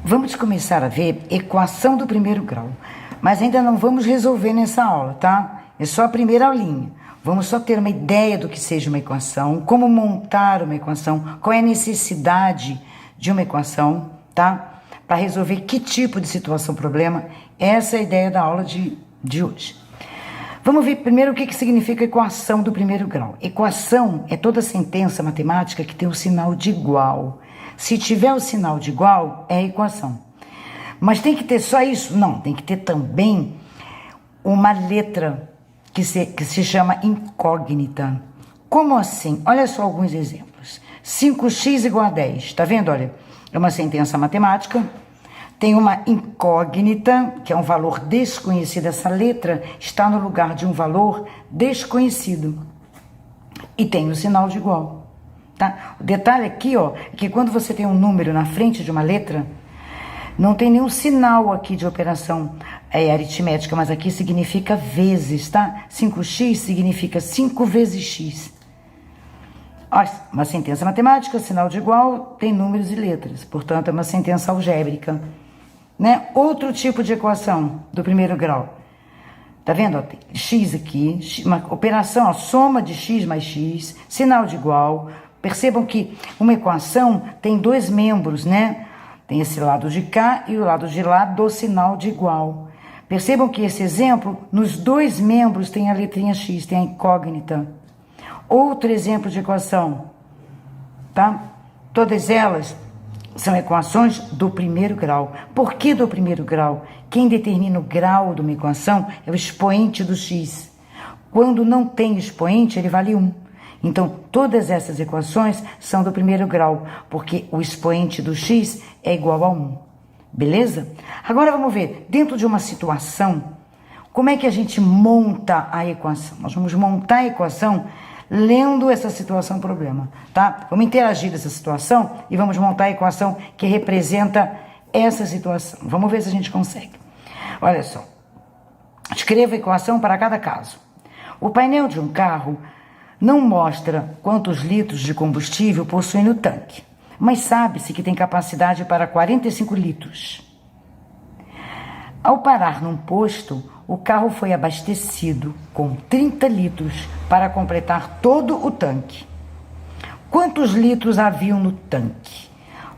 Vamos começar a ver equação do primeiro grau, mas ainda não vamos resolver nessa aula, tá? É só a primeira aulinha. Vamos só ter uma ideia do que seja uma equação, como montar uma equação, qual é a necessidade de uma equação, tá? Para resolver que tipo de situação, problema. Essa é a ideia da aula de hoje. Vamos ver primeiro o que significa equação do primeiro grau. Equação é toda sentença matemática que tem o sinal de igual. Se tiver o sinal de igual, é equação. Mas tem que ter só isso? Não, tem que ter também uma letra que se chama incógnita. Como assim? Olha só alguns exemplos. 5x igual a 10, tá vendo? Olha, é uma sentença matemática, tem uma incógnita, que é um valor desconhecido. Essa letra está no lugar de um valor desconhecido. E tem o sinal de igual. Tá? O detalhe aqui, ó, é que quando você tem um número na frente de uma letra, não tem nenhum sinal aqui de operação aritmética, mas aqui significa vezes, tá? 5x significa 5 vezes x. Ó, uma sentença matemática, sinal de igual, tem números e letras, portanto é uma sentença algébrica, né? Outro tipo de equação do primeiro grau. Tá vendo? Ó, tem x aqui, uma operação, a soma de x mais x, sinal de igual. Percebam que uma equação tem dois membros, né? Tem esse lado de cá e o lado de lá do sinal de igual. Percebam que esse exemplo, nos dois membros tem a letrinha x, tem a incógnita. Outro exemplo de equação, tá? Todas elas são equações do primeiro grau. Por que do primeiro grau? Quem determina o grau de uma equação é o expoente do x. Quando não tem expoente, ele vale 1. Então, todas essas equações são do primeiro grau, porque o expoente do x é igual a 1. Beleza? Agora vamos ver, dentro de uma situação, como é que a gente monta a equação? Nós vamos montar a equação lendo essa situação problema, tá? Vamos interagir nessa situação e vamos montar a equação que representa essa situação. Vamos ver se a gente consegue. Olha só, escreva a equação para cada caso. O painel de um carro não mostra quantos litros de combustível possui no tanque, mas sabe-se que tem capacidade para 45 litros. Ao parar num posto, o carro foi abastecido com 30 litros para completar todo o tanque. Quantos litros haviam no tanque?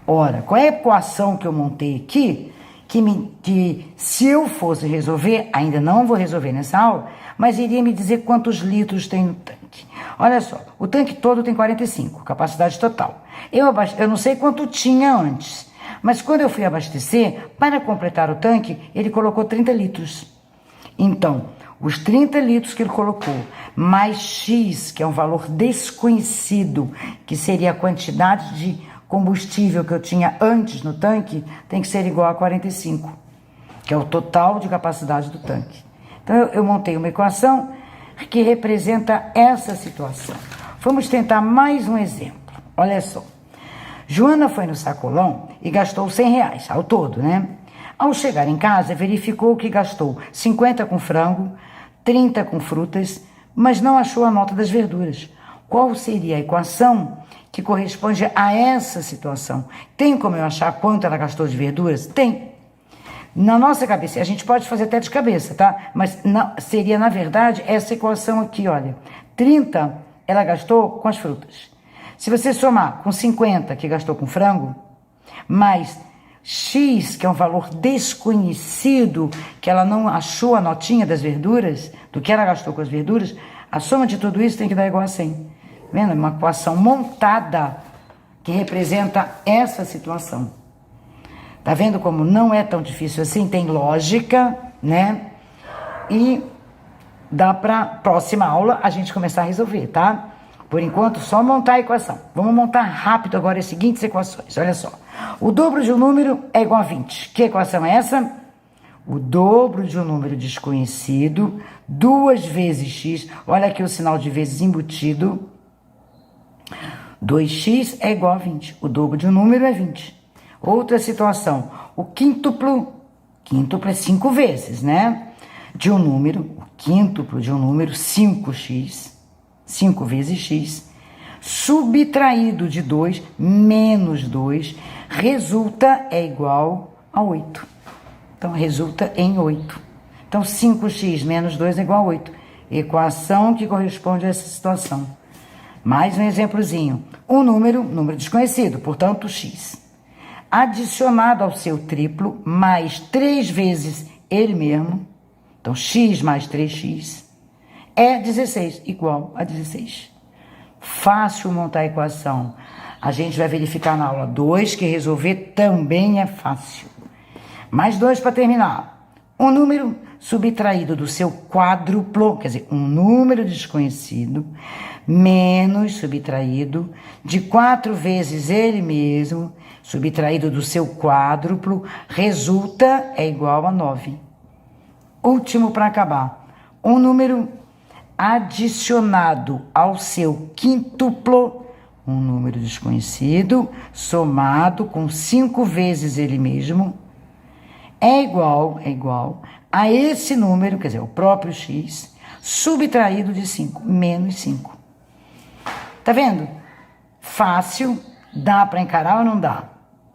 Ora, qual é a equação que eu montei aqui? Que se eu fosse resolver, ainda não vou resolver nessa aula, mas iria me dizer quantos litros tem no tanque. Olha só, o tanque todo tem 45, capacidade total. Eu não sei quanto tinha antes, mas quando eu fui abastecer, para completar o tanque, ele colocou 30 litros. Então, os 30 litros que ele colocou, mais x, que é um valor desconhecido, que seria a quantidade de combustível que eu tinha antes no tanque, tem que ser igual a 45, que é o total de capacidade do tanque. Então, eu montei uma equação que representa essa situação. Vamos tentar mais um exemplo. Olha só. Joana foi no sacolão e gastou R$100 ao todo, né? Ao chegar em casa, verificou que gastou 50 com frango, 30 com frutas, mas não achou a nota das verduras. Qual seria a equação que corresponde a essa situação? Tem como eu achar quanto ela gastou de verduras? Tem. Na nossa cabeça, a gente pode fazer até de cabeça, tá? Mas seria, na verdade, essa equação aqui, olha. 30 ela gastou com as frutas. Se você somar com 50 que gastou com frango, mais x, que é um valor desconhecido, que ela não achou a notinha das verduras, do que ela gastou com as verduras, a soma de tudo isso tem que dar igual a 100. Tá vendo? É uma equação montada que representa essa situação. Tá vendo como não é tão difícil assim? Tem lógica, né? E dá para próxima aula a gente começar a resolver, tá? Por enquanto, só montar a equação. Vamos montar rápido agora as seguintes equações. Olha só. O dobro de um número é igual a 20. Que equação é essa? O dobro de um número desconhecido, 2 vezes x. Olha aqui o sinal de vezes embutido. 2x é igual a 20. O dobro de um número é 20. Outra situação. O quíntuplo é 5 vezes, né? De um número, o quíntuplo de um número, 5x. 5 vezes x, subtraído de 2 menos 2, resulta é igual a 8. Então, resulta em 8. Então, 5x menos 2 é igual a 8. Equação que corresponde a essa situação. Mais um exemplozinho. Um número desconhecido, portanto, x. Adicionado ao seu triplo, mais 3 vezes ele mesmo. Então, x mais 3x é 16, igual a 16. Fácil montar a equação. A gente vai verificar na aula 2 que resolver também é fácil. Mais 2 para terminar. Um número subtraído do seu quádruplo, quer dizer, um número desconhecido, menos subtraído de 4 vezes ele mesmo, subtraído do seu quádruplo, resulta é igual a 9. Último para acabar. Um número adicionado ao seu quíntuplo, um número desconhecido, somado com 5 vezes ele mesmo, é igual a esse número, quer dizer, o próprio x, subtraído de 5, menos 5. Tá vendo? Fácil, dá para encarar ou não dá?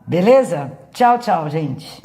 Beleza? Tchau, tchau, gente.